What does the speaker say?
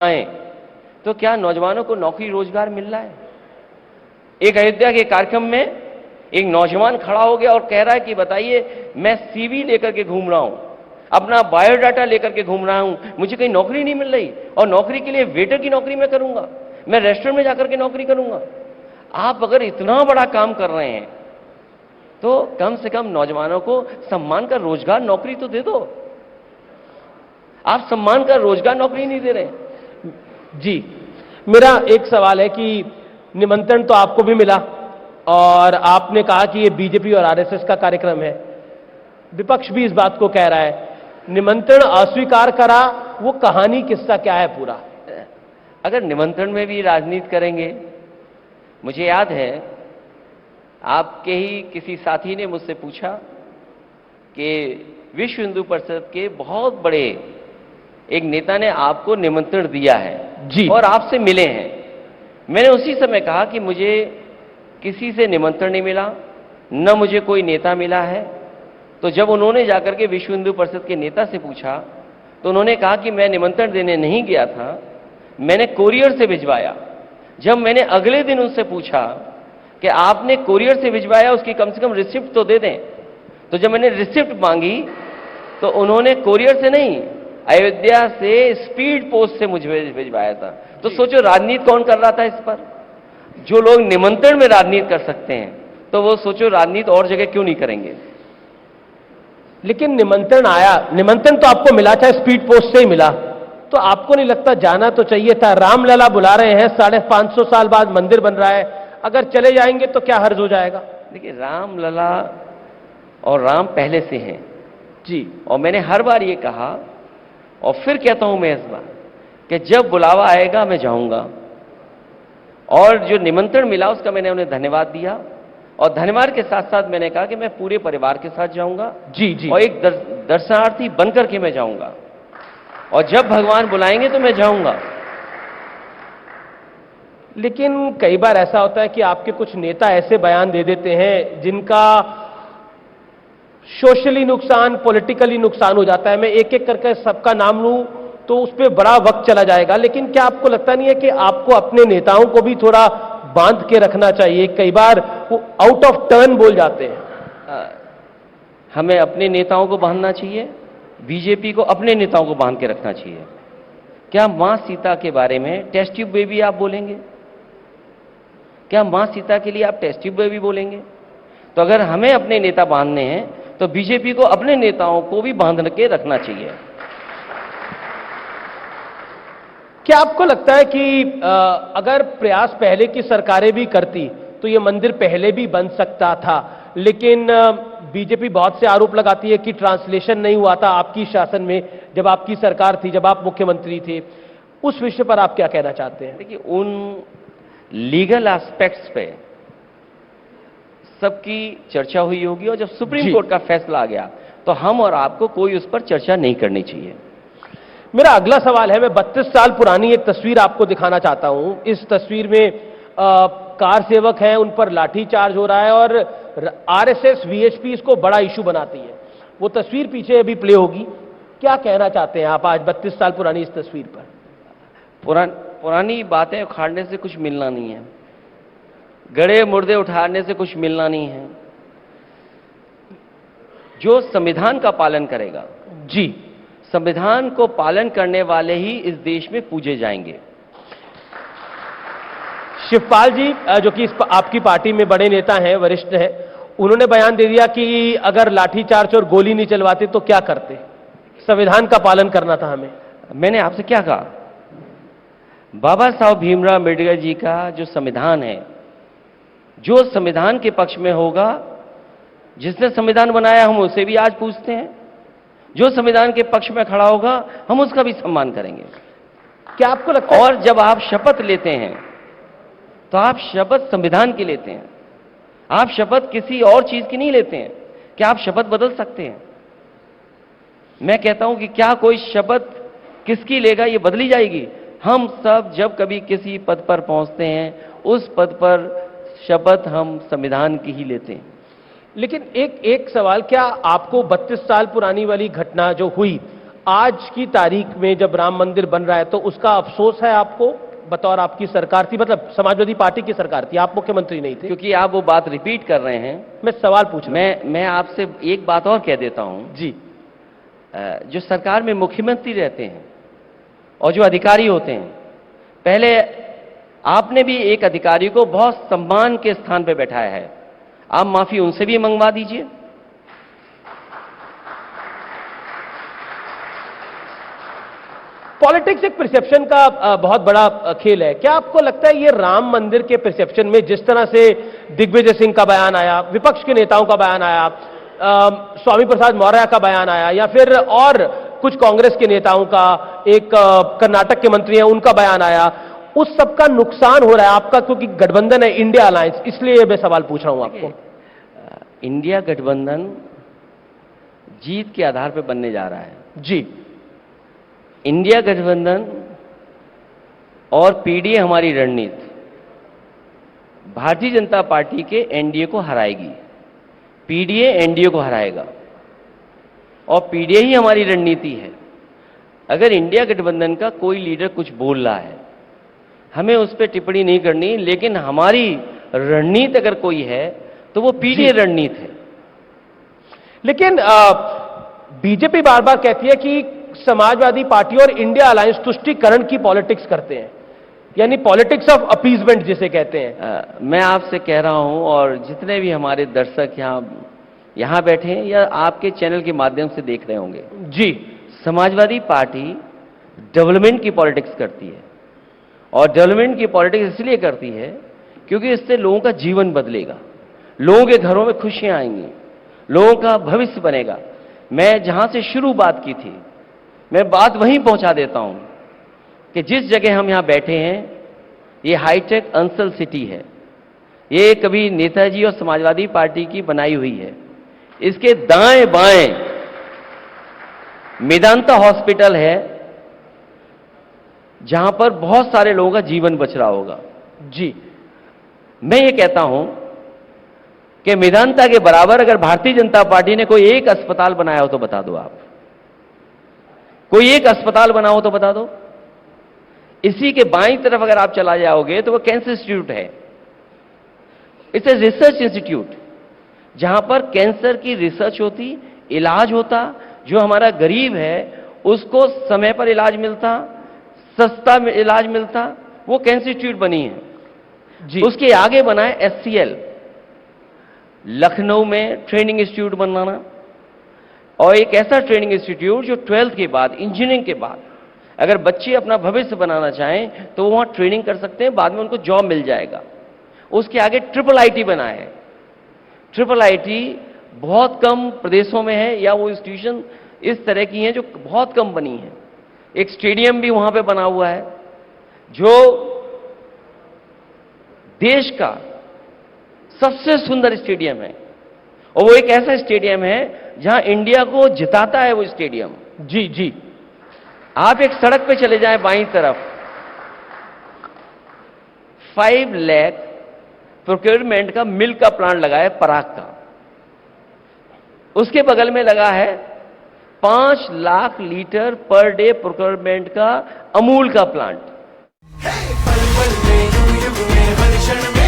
आए तो क्या नौजवानों को नौकरी रोजगार मिल रहा है? एक अयोध्या के कार्यक्रम में एक नौजवान खड़ा हो गया और कह रहा है कि बताइए, मैं सीवी लेकर के घूम रहा हूं, अपना बायोडाटा लेकर के घूम रहा हूं, मुझे कहीं नौकरी नहीं मिल रही और नौकरी के लिए वेटर की नौकरी मैं करूंगा, मैं रेस्टोरेंट में जाकर के नौकरी करूंगा। आप अगर इतना बड़ा काम कर रहे हैं तो कम से कम नौजवानों को सम्मान का रोजगार नौकरी तो दे दो। आप सम्मान का रोजगार नौकरी नहीं दे रहे। जी, मेरा एक सवाल है कि निमंत्रण तो आपको भी मिला और आपने कहा कि ये बीजेपी और आरएसएस का कार्यक्रम है। विपक्ष भी इस बात को कह रहा है, निमंत्रण अस्वीकार करा, वो कहानी किस्सा क्या है पूरा? अगर निमंत्रण में भी राजनीति करेंगे, मुझे याद है आपके ही किसी साथी ने मुझसे पूछा कि विश्व हिंदू परिषद के बहुत बड़े एक नेता ने आपको निमंत्रण दिया है जी, और आपसे मिले हैं। मैंने उसी समय कहा कि मुझे किसी से निमंत्रण नहीं मिला, न मुझे कोई नेता मिला है। तो जब उन्होंने जाकर के विश्व हिंदू परिषद के नेता से पूछा तो उन्होंने कहा कि मैं निमंत्रण देने नहीं गया था, मैंने कोरियर से भिजवाया। जब मैंने अगले दिन उनसे पूछा कि आपने कोरियर से भिजवाया, उसकी कम से कम रिसिप्ट तो दे दें, तो जब मैंने रिसिप्ट मांगी तो उन्होंने कोरियर से नहीं, अयोध्या से स्पीड पोस्ट से मुझे भिजवाया था। तो सोचो राजनीति कौन कर रहा था इस पर? जो लोग निमंत्रण में राजनीति कर सकते हैं तो वो सोचो राजनीति और जगह क्यों नहीं करेंगे। लेकिन निमंत्रण आया, निमंत्रण तो आपको मिला, चाहे स्पीड पोस्ट से ही मिला, तो आपको नहीं लगता जाना तो चाहिए था? रामलला बुला रहे हैं, 550 साल बाद मंदिर बन रहा है, अगर चले जाएंगे तो क्या हर्ज हो जाएगा? देखिए, रामलला और राम पहले से हैं जी, और मैंने हर बार ये कहा और फिर कहता हूं मैं इस बार कि जब बुलावा आएगा मैं जाऊंगा। और जो निमंत्रण मिला उसका मैंने उन्हें धन्यवाद दिया और धन्यवाद के साथ साथ मैंने कहा कि मैं पूरे परिवार के साथ जाऊंगा जी जी, और एक दर्शनार्थी बनकर के मैं जाऊंगा और जब भगवान बुलाएंगे तो मैं जाऊंगा। लेकिन कई बार ऐसा होता है कि आपके कुछ नेता ऐसे बयान दे देते हैं जिनका सोशली नुकसान, पॉलिटिकली नुकसान हो जाता है। मैं एक एक करके सबका नाम लूं तो उस पर बड़ा वक्त चला जाएगा, लेकिन क्या आपको लगता नहीं है कि आपको अपने नेताओं को भी थोड़ा बांध के रखना चाहिए? कई बार वो आउट ऑफ टर्न बोल जाते हैं। हमें अपने नेताओं को बांधना चाहिए, बीजेपी को अपने नेताओं को बांध के रखना चाहिए। क्या मां सीता के बारे में टेस्ट ट्यूब बेबी आप बोलेंगे? क्या मां सीता के लिए आप टेस्ट ट्यूब बेबी बोलेंगे? तो अगर हमें अपने नेता बांधने हैं तो बीजेपी को अपने नेताओं को भी बांध के रखना चाहिए। क्या आपको लगता है कि अगर प्रयास पहले की सरकारें भी करती तो ये मंदिर पहले भी बन सकता था? लेकिन बीजेपी बहुत से आरोप लगाती है कि ट्रांसलेशन नहीं हुआ था आपकी शासन में, जब आपकी सरकार थी, जब आप मुख्यमंत्री थे। उस विषय पर आप क्या कहना चाहते हैं? देखिए, उन लीगल एस्पेक्ट्स पे सबकी चर्चा हुई होगी और जब सुप्रीम कोर्ट का फैसला आ गया तो हम और आपको कोई उस पर चर्चा नहीं करनी चाहिए। मेरा अगला सवाल है, मैं 32 साल पुरानी एक तस्वीर आपको दिखाना चाहता हूं। इस तस्वीर में कार सेवक हैं, उन पर लाठीचार्ज हो रहा है और आरएसएस वीएचपी इसको बड़ा इशू बनाती है। वो तस्वीर पीछे अभी प्ले होगी। क्या कहना चाहते हैं आप आज 32 साल पुरानी इस तस्वीर पर? पुरानी बातें उखाड़ने से कुछ मिलना नहीं है, गड़े मुर्दे उठाने से कुछ मिलना नहीं है। जो संविधान का पालन करेगा, जी, संविधान को पालन करने वाले ही इस देश में पूजे जाएंगे। शिवपाल जी, जो कि आपकी पार्टी में बड़े नेता हैं, वरिष्ठ हैं, उन्होंने बयान दे दिया कि अगर लाठीचार्ज और गोली नहीं चलवाते तो क्या करते? संविधान का पालन करना था हमें। मैंने आपसे क्या कहा? बाबा साहब भीमराव अम्बेडकर जी का जो संविधान है, जो संविधान के पक्ष में होगा, जिसने संविधान बनाया हम उसे भी आज पूछते हैं, जो संविधान के पक्ष में खड़ा होगा हम उसका भी सम्मान करेंगे। क्या आपको लगता है? और जब आप शपथ लेते हैं तो आप शपथ संविधान की लेते हैं, आप शपथ किसी और चीज की नहीं लेते हैं। क्या आप शपथ बदल सकते हैं? मैं कहता हूं कि क्या कोई शपथ किसकी लेगा ये बदली जाएगी? हम सब जब कभी किसी पद पर पहुंचते हैं उस पद पर शपथ हम संविधान की ही लेते हैं। लेकिन एक सवाल, क्या आपको 32 साल पुरानी वाली घटना जो हुई आज की तारीख में जब राम मंदिर बन रहा है तो उसका अफसोस है आपको? बतौर आपकी सरकार थी, मतलब समाजवादी पार्टी की सरकार थी, आप मुख्यमंत्री नहीं थे। क्योंकि आप वो बात रिपीट कर रहे हैं, मैं सवाल पूछ रहा हूं। मैं आपसे एक बात और कह देता हूं जी। जो सरकार में मुख्यमंत्री रहते हैं और जो अधिकारी होते हैं, पहले आपने भी एक अधिकारी को बहुत सम्मान के स्थान पर बैठाया है, आप माफी उनसे भी मंगवा दीजिए। पॉलिटिक्स एक परसेप्शन का बहुत बड़ा खेल है। क्या आपको लगता है ये राम मंदिर के परसेप्शन में जिस तरह से दिग्विजय सिंह का बयान आया, विपक्ष के नेताओं का बयान आया, स्वामी प्रसाद मौर्य का बयान आया, या फिर और कुछ कांग्रेस के नेताओं का, एक कर्नाटक के मंत्री हैं उनका बयान आया, उस सबका नुकसान हो रहा है आपका क्योंकि गठबंधन है इंडिया अलायंस, इसलिए मैं सवाल पूछ रहा हूं आपको। इंडिया गठबंधन जीत के आधार पर बनने जा रहा है। जी। इंडिया गठबंधन और पीडीए हमारी रणनीति भारतीय जनता पार्टी के एनडीए को हराएगी, पीडीए एनडीए को हराएगा और पीडीए ही हमारी रणनीति है। अगर इंडिया गठबंधन का कोई लीडर कुछ बोल रहा है, हमें उस पर टिप्पणी नहीं करनी, लेकिन हमारी रणनीति अगर कोई है तो वो पीडीए रणनीति है। लेकिन बीजेपी बार बार कहती है कि समाजवादी पार्टी और इंडिया अलायंस तुष्टीकरण की पॉलिटिक्स करते हैं, यानी पॉलिटिक्स ऑफ अपीजमेंट जिसे कहते हैं। मैं आपसे कह रहा हूं और जितने भी हमारे दर्शक यहां बैठे हैं या आपके चैनल के माध्यम से देख रहे होंगे, जी, समाजवादी पार्टी डेवलपमेंट की पॉलिटिक्स करती है और डेवलपमेंट की पॉलिटिक्स इसलिए करती है क्योंकि इससे लोगों का जीवन बदलेगा, लोगों के घरों में खुशियां आएंगी, लोगों का भविष्य बनेगा। मैं जहां से शुरू बात की थी, मैं बात वहीं पहुंचा देता हूं कि जिस जगह हम यहां बैठे हैं ये हाईटेक अंसल सिटी है, ये कभी नेताजी और समाजवादी पार्टी की बनाई हुई है। इसके दाएं बाएं मेदांता हॉस्पिटल है जहां पर बहुत सारे लोगों का जीवन बच रहा होगा। जी, मैं ये कहता हूं कि मेदांता के बराबर अगर भारतीय जनता पार्टी ने कोई एक अस्पताल बनाया हो तो बता दो आप, कोई एक अस्पताल बना हो तो बता दो। इसी के बाईं तरफ अगर आप चला जाओगे तो वो कैंसर इंस्टीट्यूट है। इट्स ए रिसर्च इंस्टीट्यूट जहां पर कैंसर की रिसर्च होती, इलाज होता, जो हमारा गरीब है उसको समय पर इलाज मिलता, सस्ता इलाज मिलता, वो कैंसर इंस्टीट्यूट बनी है। जी। उसके आगे बना है एचसीएल, लखनऊ में ट्रेनिंग इंस्टीट्यूट बनाना, और एक ऐसा ट्रेनिंग इंस्टीट्यूट जो 12th के बाद, इंजीनियरिंग के बाद अगर बच्चे अपना भविष्य बनाना चाहें तो वहां ट्रेनिंग कर सकते हैं, बाद में उनको जॉब मिल जाएगा। उसके आगे ट्रिपल आईटी बना है। ट्रिपल आईटी बहुत कम प्रदेशों में है या वो इंस्टीट्यूशन इस तरह की हैं जो बहुत कम बनी है। एक स्टेडियम भी वहां पे बना हुआ है जो देश का सबसे सुंदर स्टेडियम है, और वो एक ऐसा स्टेडियम है जहां इंडिया को जिताता है वो स्टेडियम। जी जी। आप एक सड़क पे चले जाएं बाईं तरफ, 5 लाख प्रोक्योरमेंट का मिल्क का प्लांट लगा है पराग का। उसके बगल में लगा है 5 lakh litre per day procurement का अमूल का प्लांट। पल पल में, युग युग में, हर क्षण में